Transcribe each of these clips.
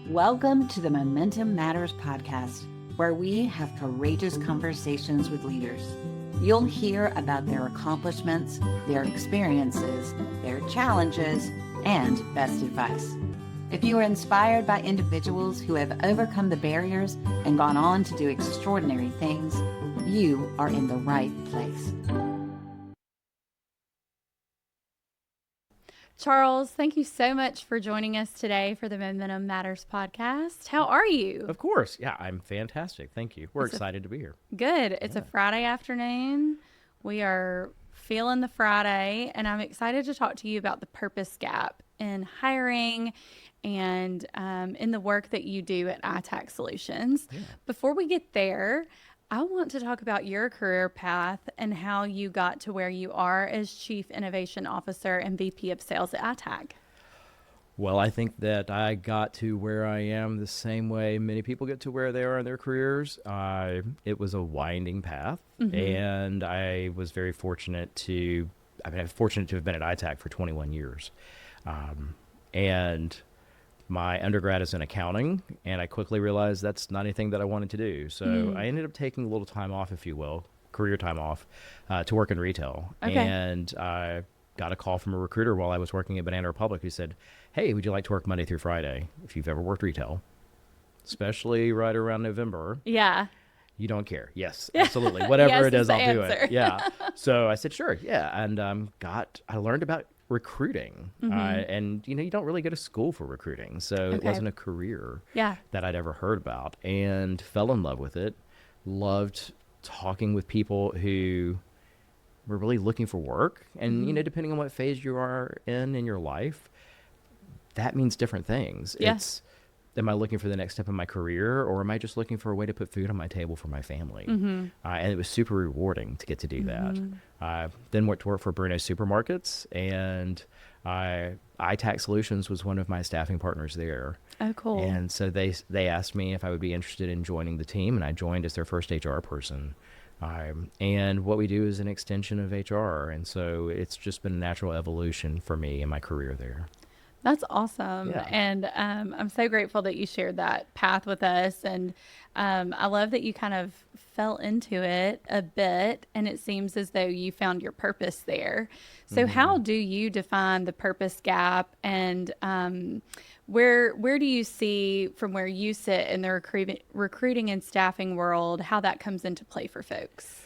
Welcome to the Momentum Matters podcast, where we have courageous conversations with leaders. You'll hear about their accomplishments, their experiences, their challenges, and best advice. If you are inspired by individuals who have overcome the barriers and gone on to do extraordinary things, you are in the right place. Charles, thank you so much for joining us today for the Momentum Matters podcast. How are you? Of course. Yeah, I'm fantastic. Thank you. We're excited to be here. Good. It's a Friday afternoon. We are feeling the Friday, and I'm excited to talk to you about the purpose gap in hiring and in the work that you do at ITAC Solutions. Yeah. Before we get there, I want to talk about your career path and how you got to where you are as Chief Innovation Officer and VP of Sales at ITAC. Well, I think that I got to where I am the same way many people get to where they are in their careers. It was a winding path, and I was very fortunate to have been at ITAC for 21 years. And my undergrad is in accounting, and I quickly realized that's not anything that I wanted to do. So I ended up taking a little time off, if you will, career time off, to work in retail. Okay. And I got a call from a recruiter while I was working at Banana Republic who said, "Hey, would you like to work Monday through Friday? If you've ever worked retail, especially right around November." Yeah. You don't care. Yes, absolutely. Whatever it is, I'll do it. Yeah. So I said, sure. Yeah. And I learned about recruiting. And, you don't really go to school for recruiting. So it wasn't a career that I'd ever heard about, and fell in love with it. Loved talking with people who were really looking for work. And, depending on what phase you are in your life, that means different things. It's, am I looking for the next step in my career, or am I just looking for a way to put food on my table for my family? And it was super rewarding to get to do that. Then went to work for Bruno Supermarkets, and ITAC Solutions was one of my staffing partners there. Oh, cool. And so they asked me if I would be interested in joining the team, and I joined as their first HR person. And what we do is an extension of HR. And so it's just been a natural evolution for me in my career there. That's awesome. Yeah. And I'm so grateful that you shared that path with us. And I love that you kind of fell into it a bit, and it seems as though you found your purpose there. So how do you define the purpose gap, and where do you see, from where you sit in the recruiting and staffing world, how that comes into play for folks?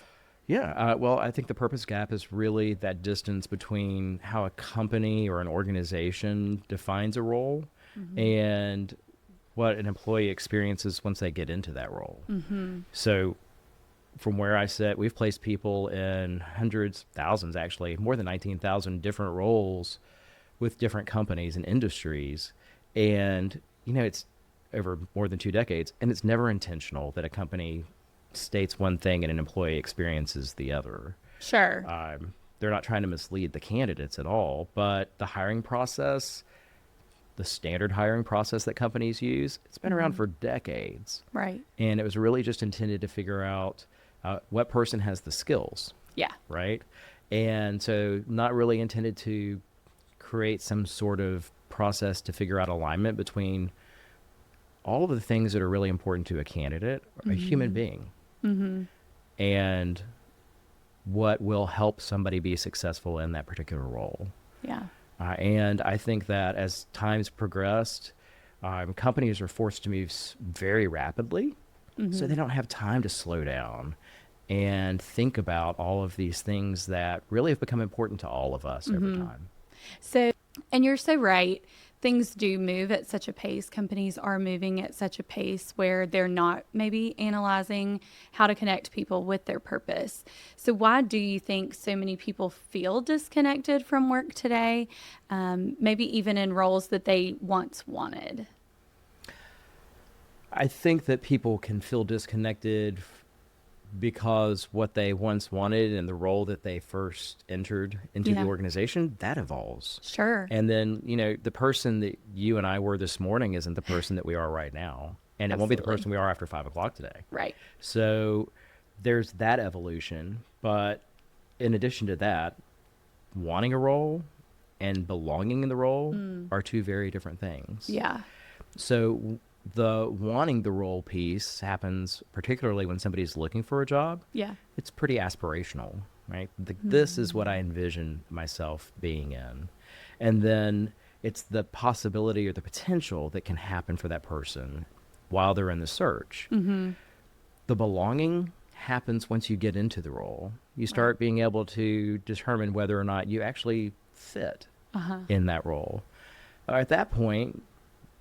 Yeah, well, I think the purpose gap is really that distance between how a company or an organization defines a role and what an employee experiences once they get into that role. So from where I sit, we've placed people in hundreds, thousands actually, more than 19,000 different roles with different companies and industries. And, it's over more than 2 decades, and it's never intentional that a company states one thing and an employee experiences the other. Sure. They're not trying to mislead the candidates at all, but the hiring process, the standard hiring process that companies use, it's been around for decades. Right. And it was really just intended to figure out what person has the skills. Yeah. Right. And so not really intended to create some sort of process to figure out alignment between all of the things that are really important to a candidate, a human being, and what will help somebody be successful in that particular role. Yeah. And I think that as time's progressed, companies are forced to move very rapidly, so they don't have time to slow down and think about all of these things that really have become important to all of us over time. So, and you're so right. Things do move at such a pace. Companies are moving at such a pace where they're not maybe analyzing how to connect people with their purpose. So why do you think so many people feel disconnected from work today, maybe even in roles that they once wanted? I think that people can feel disconnected because what they once wanted and the role that they first entered into the organization, that evolves. Sure. And then, the person that you and I were this morning isn't the person that we are right now. And it won't be the person we are after 5 o'clock today. Right. So there's that evolution. But in addition to that, wanting a role and belonging in the role are two very different things. Yeah. So the wanting the role piece happens particularly when somebody's looking for a job. Yeah. It's pretty aspirational, right? This is what I envision myself being in. And then it's the possibility or the potential that can happen for that person while they're in the search. The belonging happens once you get into the role. You start being able to determine whether or not you actually fit in that role. At that point,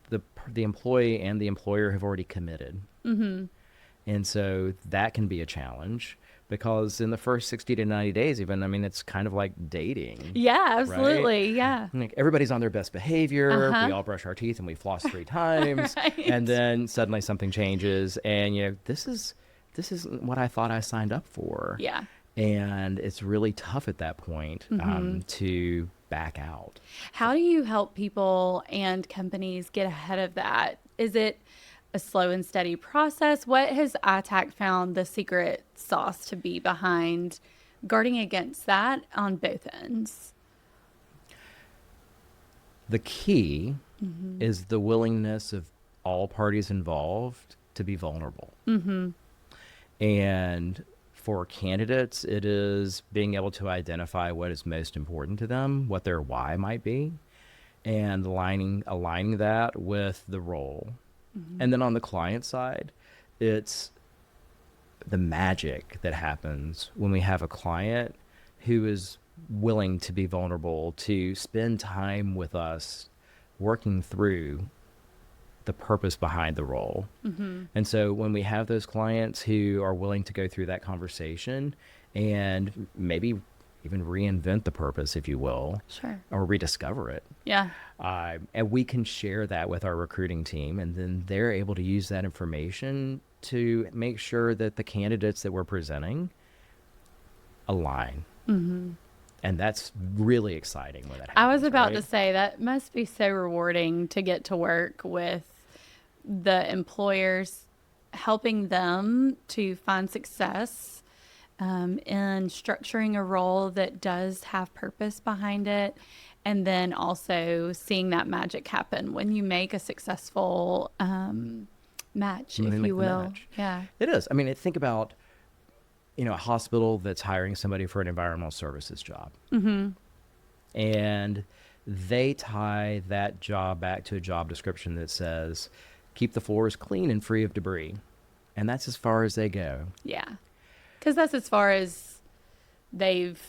the employee and the employer have already committed. And so that can be a challenge because in the first 60 to 90 days even, I mean, it's kind of like dating. Yeah, absolutely. Right? Yeah. Like everybody's on their best behavior. We all brush our teeth and we floss 3 times. And then suddenly something changes and, you know, this isn't what I thought I signed up for. Yeah. And it's really tough at that point to back out. How do you help people and companies get ahead of that? Is it a slow and steady process? What has ITAC found the secret sauce to be behind guarding against that on both ends? The key is the willingness of all parties involved to be vulnerable. And for candidates, it is being able to identify what is most important to them, what their why might be, and aligning that with the role. And then on the client side, it's the magic that happens when we have a client who is willing to be vulnerable, to spend time with us working through the purpose behind the role. And so when we have those clients who are willing to go through that conversation and maybe even reinvent the purpose, if you will, or rediscover it. Yeah. And we can share that with our recruiting team, and then they're able to use that information to make sure that the candidates that we're presenting align. And that's really exciting when that happens. I was about to say that must be so rewarding to get to work with the employers, helping them to find success in structuring a role that does have purpose behind it. And then also seeing that magic happen when you make a successful match, if you will. Yeah. It is. I mean, think about, you know, a hospital that's hiring somebody for an environmental services job. And they tie that job back to a job description that says, keep the floors clean and free of debris. And that's as far as they go. Yeah. Because that's as far as they've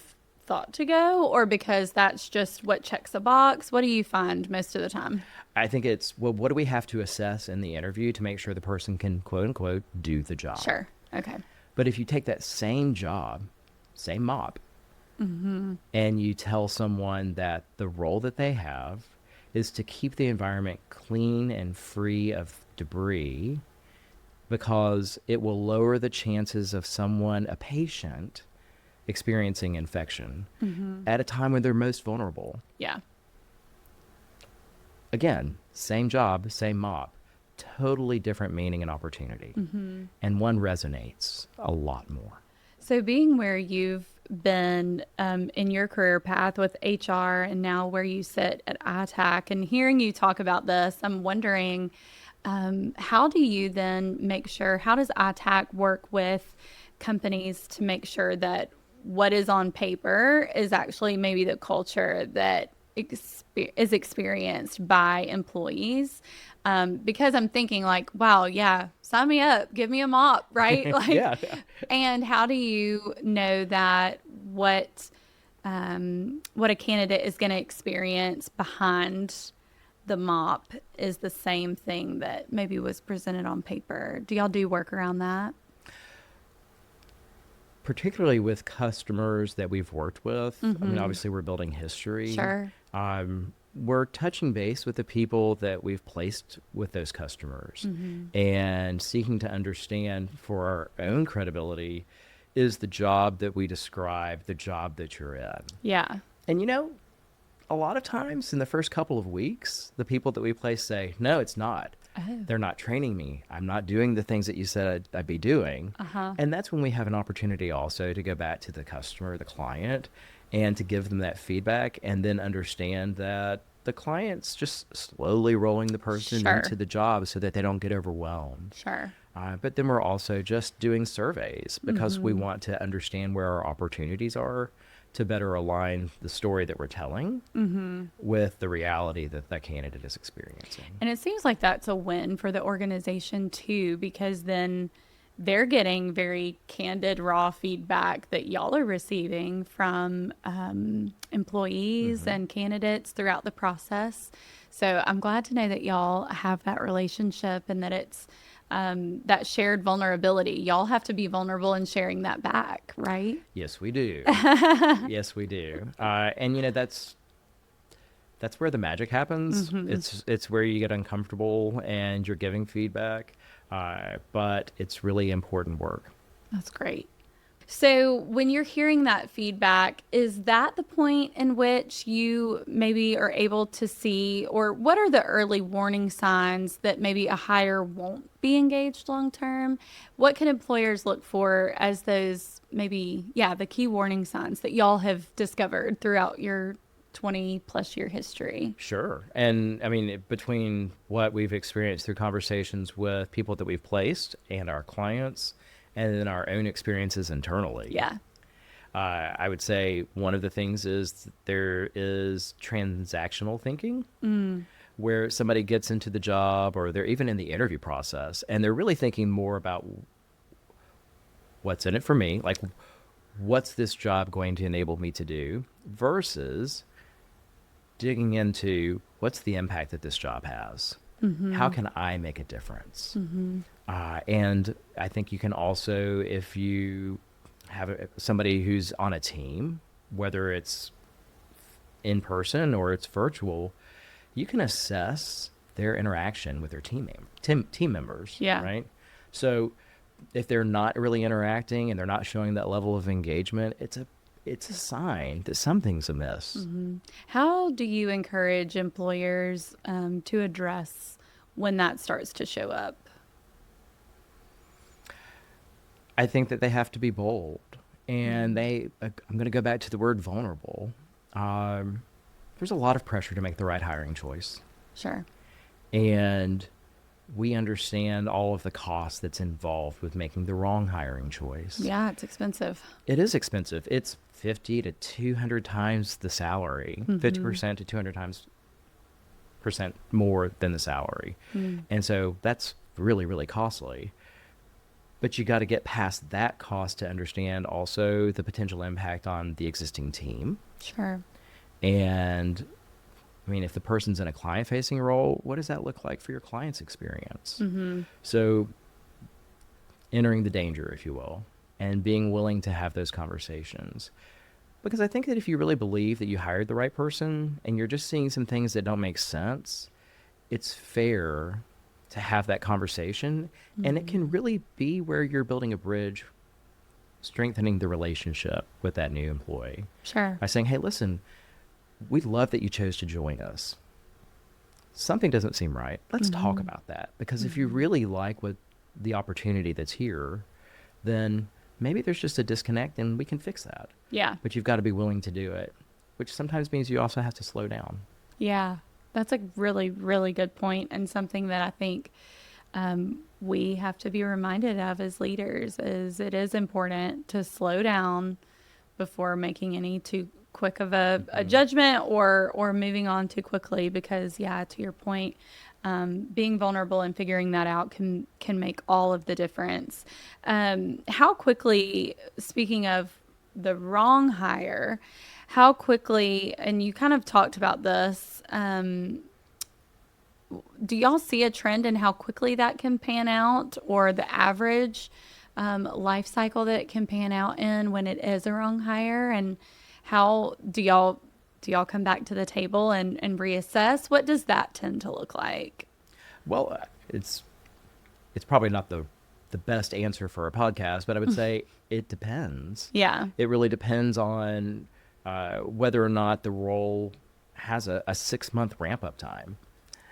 thought to go, or because that's just what checks a box? What do you find most of the time? I think it's, well, what do we have to assess in the interview to make sure the person can, quote unquote, do the job? Sure. Okay. But if you take that same job, same mop, and you tell someone that the role that they have is to keep the environment clean and free of debris, because it will lower the chances of someone, a patient, experiencing infection at a time when they're most vulnerable. Yeah. Again, same job, same mop, totally different meaning and opportunity. And one resonates a lot more. So being where you've been in your career path with HR and now where you sit at ITAC, and hearing you talk about this, I'm wondering, how do you then make sure, how does ITAC work with companies to make sure that what is on paper is actually maybe the culture that is experienced by employees? Because I'm thinking like, wow, yeah, sign me up, give me a mop, right? Like, Yeah. And how do you know that what a candidate is going to experience behind the mop is the same thing that maybe was presented on paper? Do y'all do work around that? Particularly with customers that we've worked with. I mean, obviously we're building history. Sure. We're touching base with the people that we've placed with those customers and seeking to understand for our own credibility, is the job that we describe the job that you're in? Yeah. And you know, a lot of times in the first couple of weeks, the people that we place say, no, it's not. They're not training me. I'm not doing the things that you said I'd be doing. And that's when we have an opportunity also to go back to the customer, the client, and to give them that feedback and then understand that the client's just slowly rolling the person Sure. into the job so that they don't get overwhelmed. Sure. But then we're also just doing surveys because we want to understand where our opportunities are to better align the story that we're telling with the reality that that candidate is experiencing. And it seems like that's a win for the organization too, because then they're getting very candid, raw feedback that y'all are receiving from employees and candidates throughout the process. So I'm glad to know that y'all have that relationship and that it's that shared vulnerability. Y'all have to be vulnerable in sharing that back, right? Yes, we do. Yes, we do. And you know, that's where the magic happens. It's where you get uncomfortable and you're giving feedback. But it's really important work. That's great. So when you're hearing that feedback, is that the point in which you maybe are able to see, or what are the early warning signs that maybe a hire won't be engaged long term? What can employers look for as those maybe, the key warning signs that y'all have discovered throughout your 20 plus year history? Sure. And I mean, between what we've experienced through conversations with people that we've placed and our clients, and then our own experiences internally. Yeah. I would say one of the things is there is transactional thinking, where somebody gets into the job or they're even in the interview process and they're really thinking more about what's in it for me, like what's this job going to enable me to do, versus digging into what's the impact that this job has. How can I make a difference? And I think you can also, if you have somebody who's on a team, whether it's in person or it's virtual, you can assess their interaction with their team members. Yeah. Right. So if they're not really interacting and they're not showing that level of engagement, it's a sign that something's amiss. How do you encourage employers to address when that starts to show up? I think that they have to be bold, and I'm going to go back to the word vulnerable. There's a lot of pressure to make the right hiring choice. Sure. And we understand all of the cost that's involved with making the wrong hiring choice. Yeah, it's expensive. It is expensive. It's 50 to 200 times the salary, 50% to 200 times % more than the salary. And so that's really, really costly. But you got to get past that cost to understand also the potential impact on the existing team. Sure. And I mean, if the person's in a client-facing role, what does that look like for your client's experience? So entering the danger, if you will, and being willing to have those conversations. Because I think that if you really believe that you hired the right person and you're just seeing some things that don't make sense, it's fair to have that conversation. And it can really be where you're building a bridge, strengthening the relationship with that new employee. Sure. By saying, hey, listen, we love that you chose to join us. Something doesn't seem right. Let's talk about that. Because if you really like what the opportunity that's here, then maybe there's just a disconnect and we can fix that. Yeah. But you've got to be willing to do it, which sometimes means you also have to slow down. Yeah. That's a really, really good point, and something that I think we have to be reminded of as leaders is it is important to slow down before making any too quick of a judgment or moving on too quickly, because to your point, being vulnerable and figuring that out can make all of the difference. How quickly, speaking of the wrong hire, how quickly, and you kind of talked about this, do y'all see a trend in how quickly that can pan out, or the average life cycle that it can pan out in when it is a wrong hire? And how do y'all come back to the table and reassess? What does that tend to look like? Well, it's probably not the best answer for a podcast, but I would say it depends. Yeah. It really depends on whether or not the role has a 6-month ramp-up time.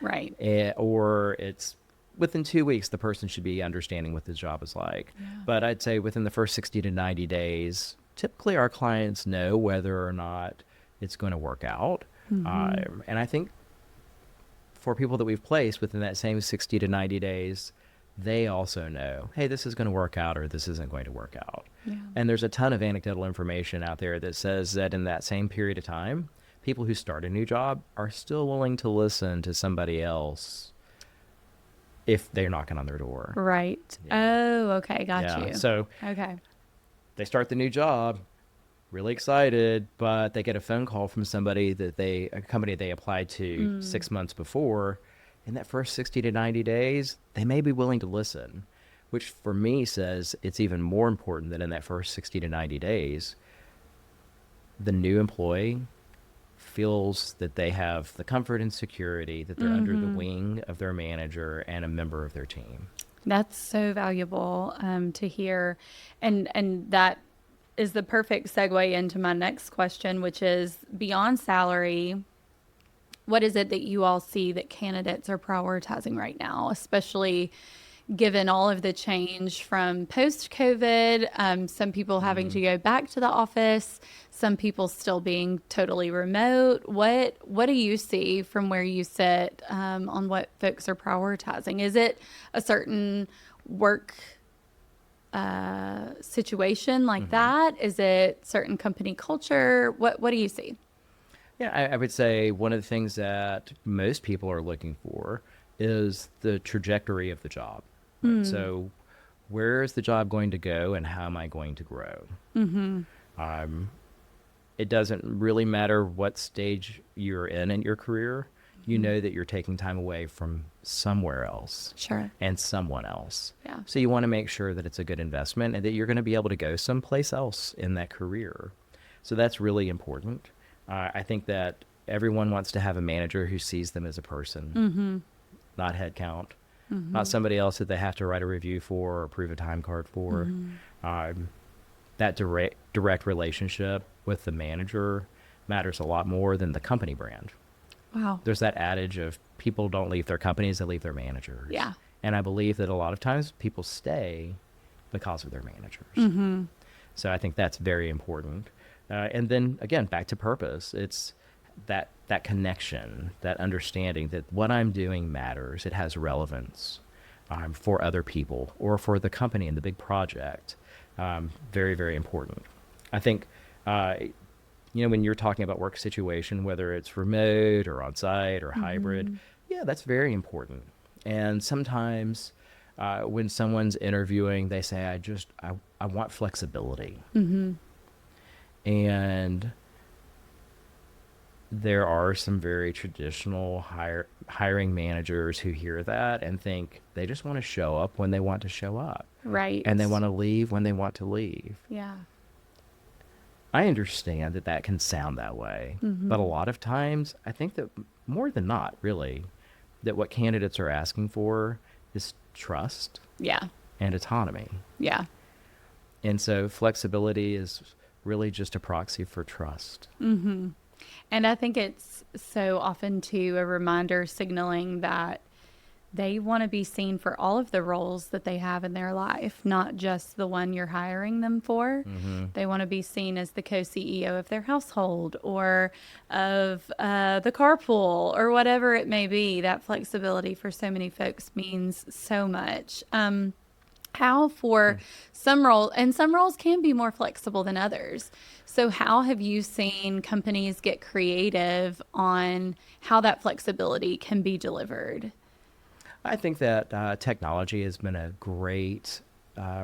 Right. Or it's within 2 weeks, the person should be understanding what the job is like. Yeah. But I'd say within the first 60 to 90 days, typically our clients know whether or not it's going to work out. And I think for people that we've placed within that same 60 to 90 days, they also know, hey, this is going to work out or this isn't going to work out. Yeah. And there's a ton of anecdotal information out there that says that in that same period of time, people who start a new job are still willing to listen to somebody else if they're knocking on their door. Right. Yeah. Oh, okay. Got you. So okay. they start the new job, really excited, but they get a phone call from somebody a company they applied to 6 months before. In that first 60 to 90 days, they may be willing to listen, which for me says it's even more important that in that first 60 to 90 days, the new employee feels that they have the comfort and security that they're under the wing of their manager and a member of their team. That's so valuable to hear. And that is the perfect segue into my next question, which is beyond salary, what is it that you all see that candidates are prioritizing right now, especially given all of the change from post-COVID, some people having to go back to the office, some people still being totally remote? What do you see from where you sit on what folks are prioritizing? Is it a certain work situation like that? Is it certain company culture? What do you see? Yeah, I would say one of the things that most people are looking for is the trajectory of the job. Right? So where is the job going to go and how am I going to grow? It doesn't really matter what stage you're in your career. You know that you're taking time away from somewhere else. Sure. And someone else. Yeah. So you want to make sure that it's a good investment and that you're going to be able to go someplace else in that career. So that's really important. I think that everyone wants to have a manager who sees them as a person, not headcount, not somebody else that they have to write a review for or approve a time card for. That direct relationship with the manager matters a lot more than the company brand. Wow. There's that adage of people don't leave their companies, they leave their managers. Yeah. And I believe that a lot of times people stay because of their managers. So I think that's very important. And then again, back to purpose. It's that connection, that understanding that what I'm doing matters. It has relevance for other people or for the company and the big project. Very, very important. I think, when you're talking about work situation, whether it's remote or on-site or hybrid, yeah, that's very important. And sometimes when someone's interviewing, they say, I want flexibility. And there are some very traditional hiring managers who hear that and think they just want to show up when they want to show up. Right. And they want to leave when they want to leave. Yeah. I understand that can sound that way. But a lot of times, I think that more than not, really, that what candidates are asking for is trust. Yeah. And autonomy. Yeah. And so flexibility is really just a proxy for trust. And I think it's so often too a reminder signaling that they want to be seen for all of the roles that they have in their life, not just the one you're hiring them for. They want to be seen as the co-CEO of their household or of the carpool or whatever it may be. That flexibility for so many folks means so much. How for some roles, and some roles can be more flexible than others. So how have you seen companies get creative on how that flexibility can be delivered? I think that technology has been a great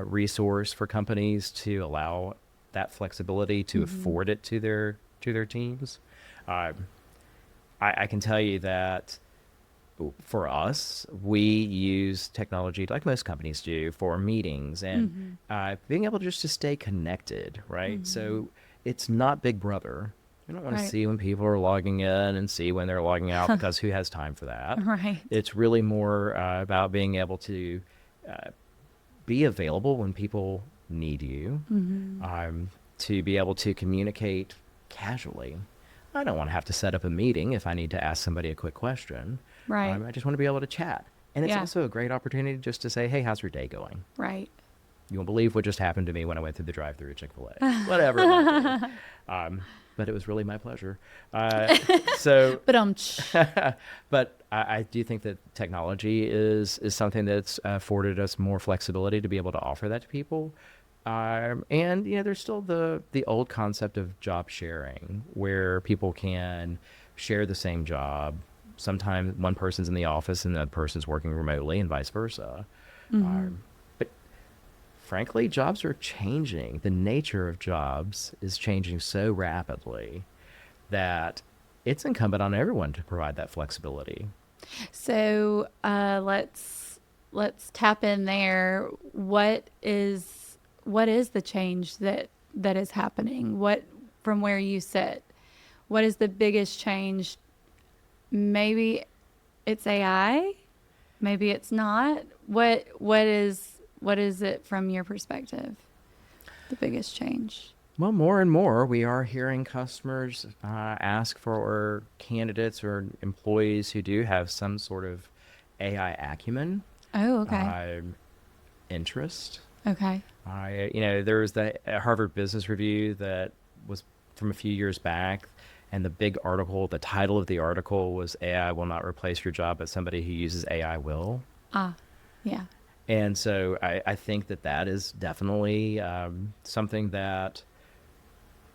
resource for companies to allow that flexibility, to afford it to their teams. I can tell you that for us, we use technology like most companies do for meetings and being able just to stay connected, right? So it's not Big Brother. You don't want to see when people are logging in and see when they're logging out because who has time for that? Right. It's really more about being able to be available when people need you, to be able to communicate casually. I don't want to have to set up a meeting if I need to ask somebody a quick question. Right. I just want to be able to chat. And it's also a great opportunity just to say, hey, how's your day going? Right. You won't believe what just happened to me when I went through the drive-thru at Chick-fil-A. Whatever it might be. but it was really my pleasure. So, but I do think that technology is something that's afforded us more flexibility to be able to offer that to people. And there's still the old concept of job sharing, where people can share the same job. Sometimes one person's in the office and the other person's working remotely, and vice versa. But frankly, jobs are changing. The nature of jobs is changing so rapidly that it's incumbent on everyone to provide that flexibility. So let's tap in there. What is the change that is happening? What, from where you sit, what is the biggest change? Maybe it's AI, maybe it's not. What is it from your perspective? The biggest change? Well, more and more we are hearing customers ask for candidates or employees who do have some sort of AI acumen. Oh, okay. Interest. Okay. There was the Harvard Business Review that was from a few years back, and the big article, the title of the article was "AI will not replace your job, but somebody who uses AI will." Yeah. And so I think that is definitely something that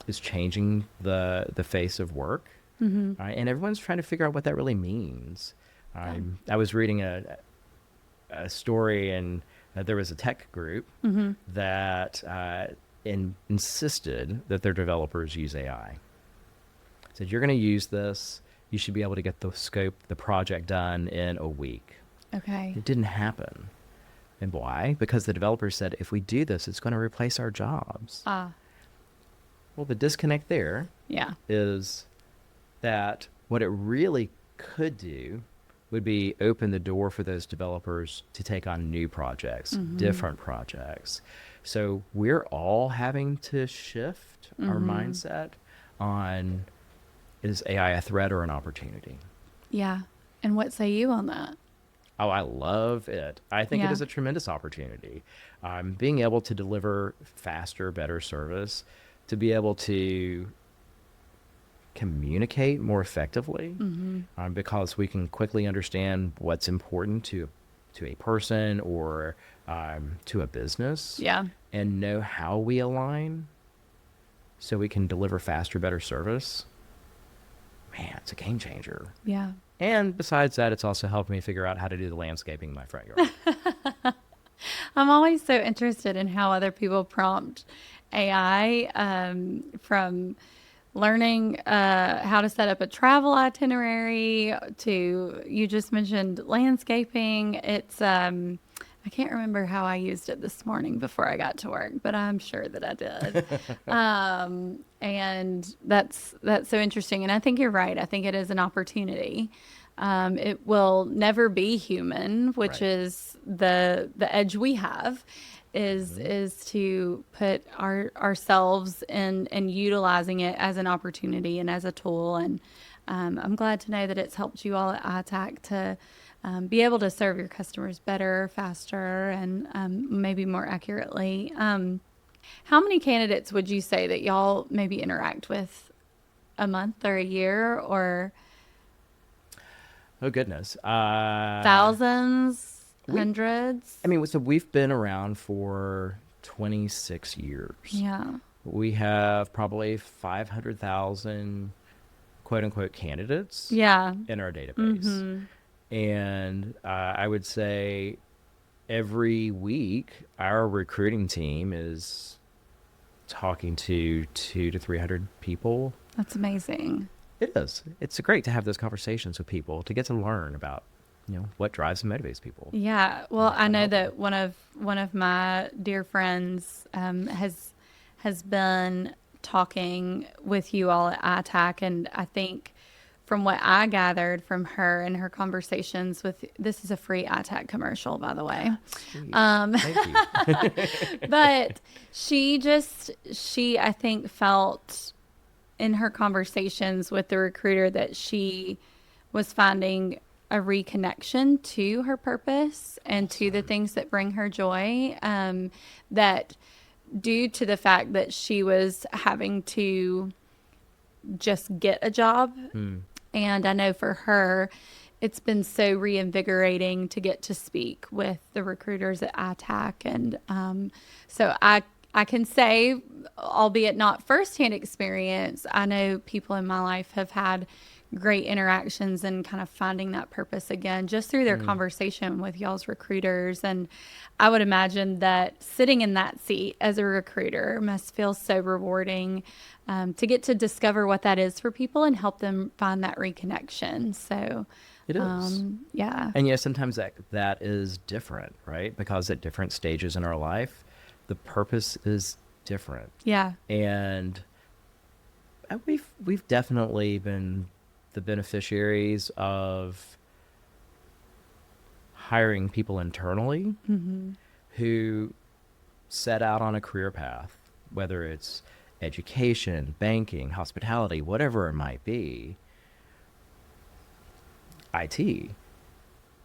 is changing the face of work. And everyone's trying to figure out what that really means. I was reading a story, and there was a tech group that insisted that their developers use AI. Said, you're going to use this, you should be able to get the project done in a week. Okay. It didn't happen. And why? Because the developers said, if we do this, it's going to replace our jobs. Well, the disconnect there is that what it really could do would be open the door for those developers to take on new projects, different projects. So we're all having to shift our mindset on, is AI a threat or an opportunity? Yeah. And what say you on that? Oh, I love it. I think it is a tremendous opportunity. Being able to deliver faster, better service, to be able to communicate more effectively, because we can quickly understand what's important to a person or to a business, and know how we align so we can deliver faster, better service. Man, it's a game changer. Yeah. And besides that, it's also helped me figure out how to do the landscaping in my front yard. I'm always so interested in how other people prompt AI, from learning how to set up a travel itinerary to, you just mentioned landscaping. It's I can't remember how I used it this morning before I got to work, but I'm sure that I did. And that's so interesting. And I think you're right. I think it is an opportunity. It will never be human, which is the edge we have, is to put ourselves in and utilizing it as an opportunity and as a tool. And I'm glad to know that it's helped you all at ITAC to be able to serve your customers better, faster, and maybe more accurately. How many candidates would you say that y'all maybe interact with a month or a year, or? Oh, goodness. Thousands, hundreds? I mean, so we've been around for 26 years. Yeah. We have probably 500,000 quote unquote candidates in our database. And I would say every week our recruiting team is talking to 200 to 300 people. That's amazing. It is. It's great to have those conversations with people, to get to learn about, what drives and motivates people. Yeah. Well, I know that one of my dear friends has been talking with you all at ITAC, and I think from what I gathered from her and her conversations with, this is a free ITAC commercial, by the way. Thank you. But she I think felt in her conversations with the recruiter that she was finding a reconnection to her purpose and to the things that bring her joy, that due to the fact that she was having to just get a job. And I know for her, it's been so reinvigorating to get to speak with the recruiters at ITAC. And so I can say, albeit not firsthand experience, I know people in my life have had great interactions and kind of finding that purpose again just through their conversation with y'all's recruiters. And I would imagine that sitting in that seat as a recruiter must feel so rewarding to get to discover what that is for people and help them find that reconnection. So it is. Yeah. And sometimes that is different, right? Because at different stages in our life, the purpose is different. Yeah. And we've definitely been the beneficiaries of hiring people internally who set out on a career path, whether it's education, banking, hospitality, whatever it might be, IT,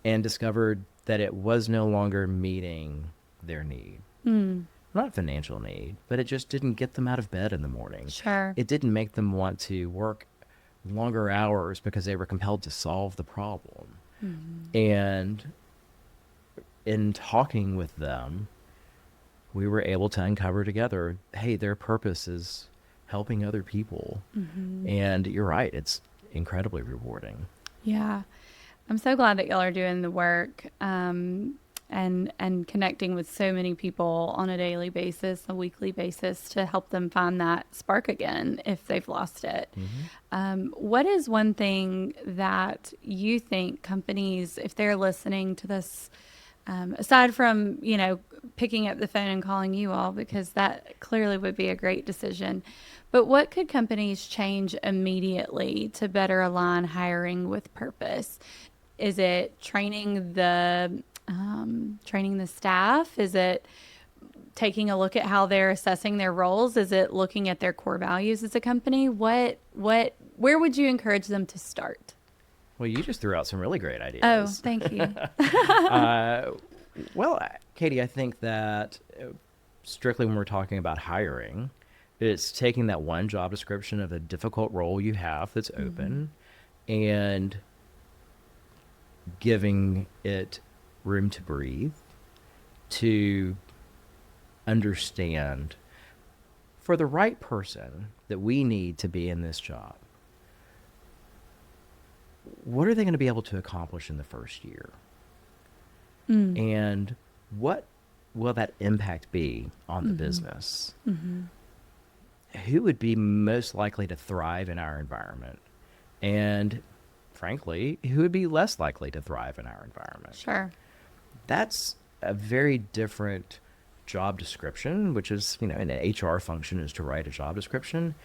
and discovered that it was no longer meeting their need. Not financial need, but it just didn't get them out of bed in the morning. Sure. It didn't make them want to work longer hours because they were compelled to solve the problem. And in talking with them, we were able to uncover together, hey, their purpose is helping other people. And you're right, it's incredibly rewarding. Yeah. I'm so glad that y'all are doing the work and connecting with so many people on a daily basis, a weekly basis, to help them find that spark again if they've lost it. What is one thing that you think companies, if they're listening to this, aside from, picking up the phone and calling you all, because that clearly would be a great decision, but what could companies change immediately to better align hiring with purpose? Is it training the staff? Is it taking a look at how they're assessing their roles? Is it looking at their core values as a company? Where would you encourage them to start? Well, you just threw out some really great ideas. Oh, thank you. Well, Katie, I think that strictly when we're talking about hiring, it's taking that one job description of a difficult role you have that's open and giving it room to breathe, to understand for the right person that we need to be in this job, what are they going to be able to accomplish in the first year? And what will that impact be on the business? Who would be most likely to thrive in our environment? And frankly, who would be less likely to thrive in our environment? Sure. That's a very different job description, which is, an HR function is to write a job description.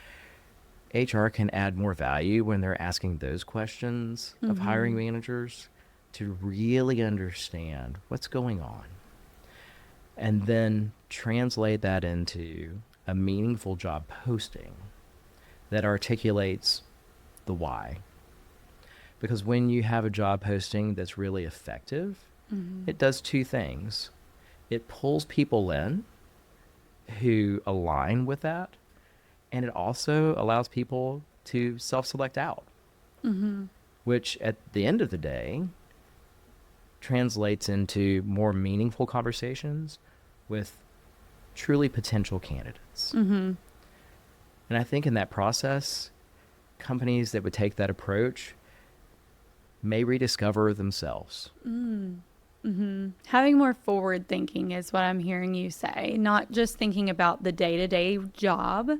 HR can add more value when they're asking those questions of hiring managers to really understand what's going on and then translate that into a meaningful job posting that articulates the why. Because when you have a job posting that's really effective, it does two things. It pulls people in who align with that, and it also allows people to self-select out, which at the end of the day translates into more meaningful conversations with truly potential candidates. And I think in that process, companies that would take that approach may rediscover themselves. Having more forward thinking is what I'm hearing you say, not just thinking about the day-to-day job,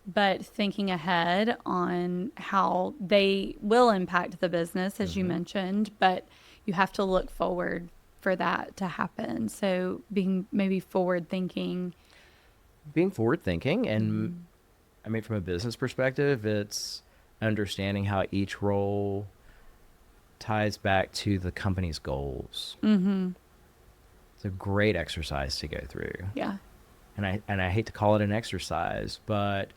but thinking ahead on how they will impact the business, as you mentioned, but you have to look forward for that to happen. So being maybe forward thinking. Being forward thinking, and I mean, from a business perspective, it's understanding how each role ties back to the company's goals. It's a great exercise to go through. Yeah. And I hate to call it an exercise, but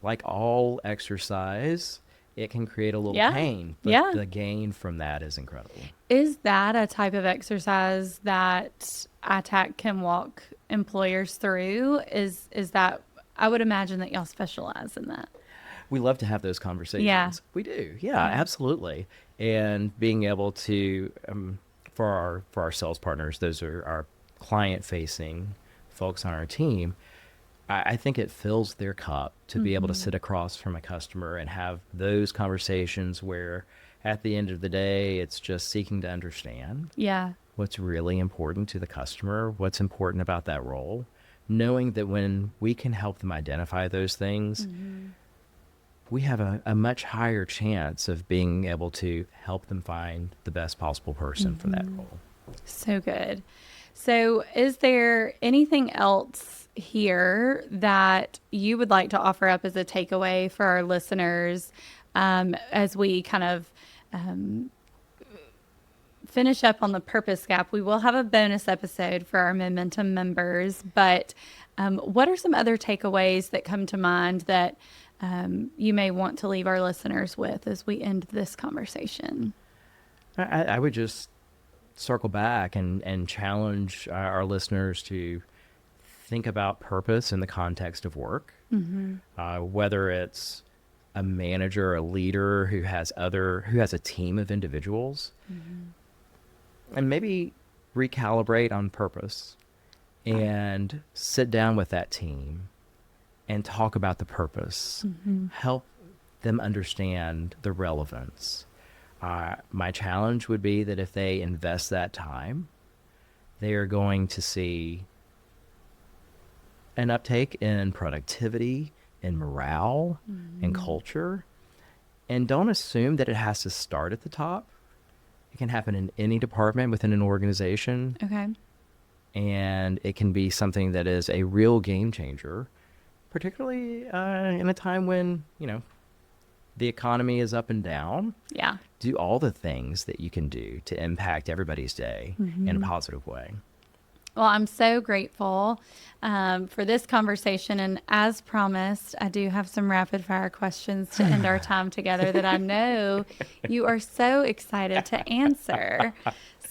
like all exercise, it can create a little pain, but the gain from that is incredible. Is that a type of exercise that ITAC can walk employers through? Is that, I would imagine that y'all specialize in that. We love to have those conversations. Yeah. We do. Yeah, absolutely. And being able to, for our sales partners, those are our client-facing folks on our team, I think it fills their cup to be able to sit across from a customer and have those conversations where at the end of the day, it's just seeking to understand what's really important to the customer, what's important about that role, knowing that when we can help them identify those things, we have a much higher chance of being able to help them find the best possible person for that role. So good. So is there anything else here that you would like to offer up as a takeaway for our listeners as we kind of finish up on the purpose gap? We will have a bonus episode for our Momentum members, but what are some other takeaways that come to mind that you may want to leave our listeners with as we end this conversation? I would just circle back and challenge our listeners to think about purpose in the context of work, whether it's a manager, a leader who has a team of individuals, and maybe recalibrate on purpose and sit down with that team and talk about the purpose, help them understand the relevance. My challenge would be that if they invest that time, they are going to see an uptake in productivity, in morale, in culture. And don't assume that it has to start at the top. It can happen in any department within an organization. Okay. And it can be something that is a real game changer, particularly in a time when, the economy is up and down. Yeah. Do all the things that you can do to impact everybody's day in a positive way. Well, I'm so grateful for this conversation. And as promised, I do have some rapid fire questions to end our time together that I know you are so excited to answer.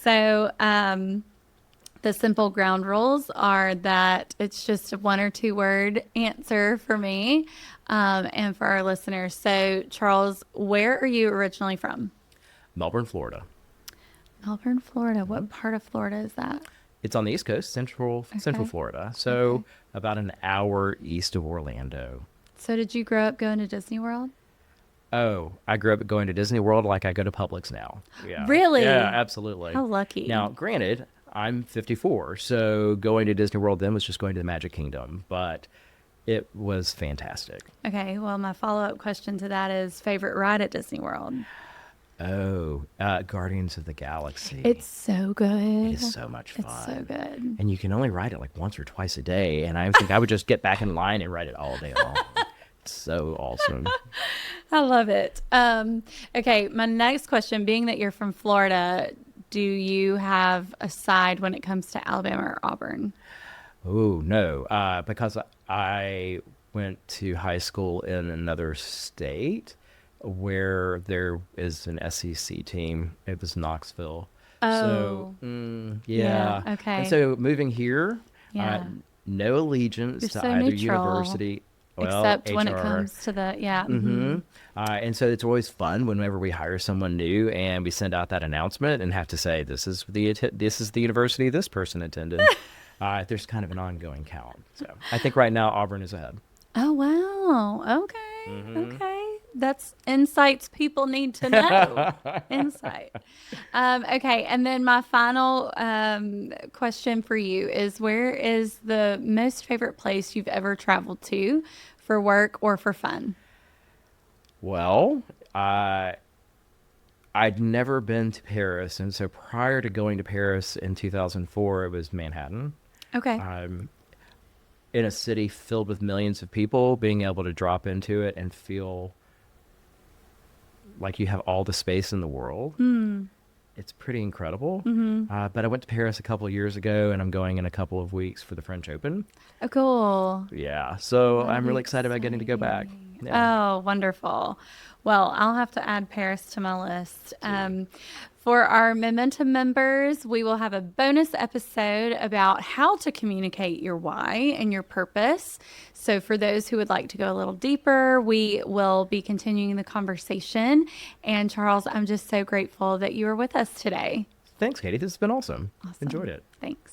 So the simple ground rules are that it's just a 1 or 2 word answer for me and for our listeners. So, Charles, where are you originally from? Melbourne, Florida. Melbourne, Florida. What part of Florida is that? It's on the East Coast, Central Florida. So about an hour east of Orlando. So did you grow up going to Disney World? Oh, I grew up going to Disney World like I go to Publix now. Yeah. Really? Yeah, absolutely. How lucky. Now, granted, I'm 54, so going to Disney World then was just going to the Magic Kingdom, but it was fantastic. Okay, well, my follow-up question to that is favorite ride at Disney World? Oh, Guardians of the Galaxy. It's so good. It is so much fun. It's so good. And you can only ride it like once or twice a day. And I think I would just get back in line and ride it all day long. It's so awesome. I love it. Okay, my next question, being that you're from Florida, do you have a side when it comes to Alabama or Auburn? Oh, no. Because I went to high school in another state where there is an SEC team. It was Knoxville. Oh. So, yeah. Okay. And so moving here, no allegiance You're to so either neutral, university. Well, except HR. when it comes to the, And so it's always fun whenever we hire someone new and we send out that announcement and have to say, this is the university this person attended. There's kind of an ongoing count. So I think right now Auburn is ahead. Oh, wow. Okay. Okay. That's insights people need to know. Insight. Okay. And then my final question for you is, where is the most favorite place you've ever traveled to for work or for fun? Well, I'd never been to Paris. And so prior to going to Paris in 2004, it was Manhattan. Okay. In a city filled with millions of people, being able to drop into it and feel like you have all the space in the world. It's pretty incredible. But I went to Paris a couple of years ago, and I'm going in a couple of weeks for the French Open. Oh, cool. Yeah, so I'm really excited about getting to go back. Yeah. Oh, wonderful. Well, I'll have to add Paris to my list. For our Momentum members, we will have a bonus episode about how to communicate your why and your purpose. So for those who would like to go a little deeper, we will be continuing the conversation. And Charles, I'm just so grateful that you were with us today. Thanks, Katie. This has been awesome. Enjoyed it. Thanks.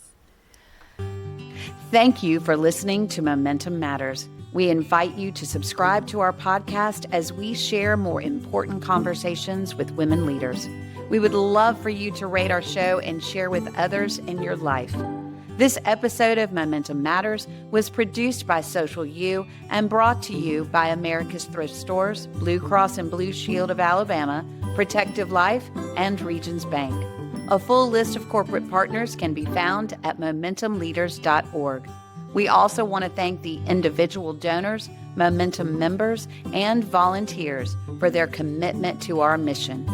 Thank you for listening to Momentum Matters. We invite you to subscribe to our podcast as we share more important conversations with women leaders. We would love for you to rate our show and share with others in your life. This episode of Momentum Matters was produced by Social U and brought to you by America's Thrift Stores, Blue Cross and Blue Shield of Alabama, Protective Life, and Regions Bank. A full list of corporate partners can be found at momentumleaders.org. We also want to thank the individual donors, Momentum members, and volunteers for their commitment to our mission.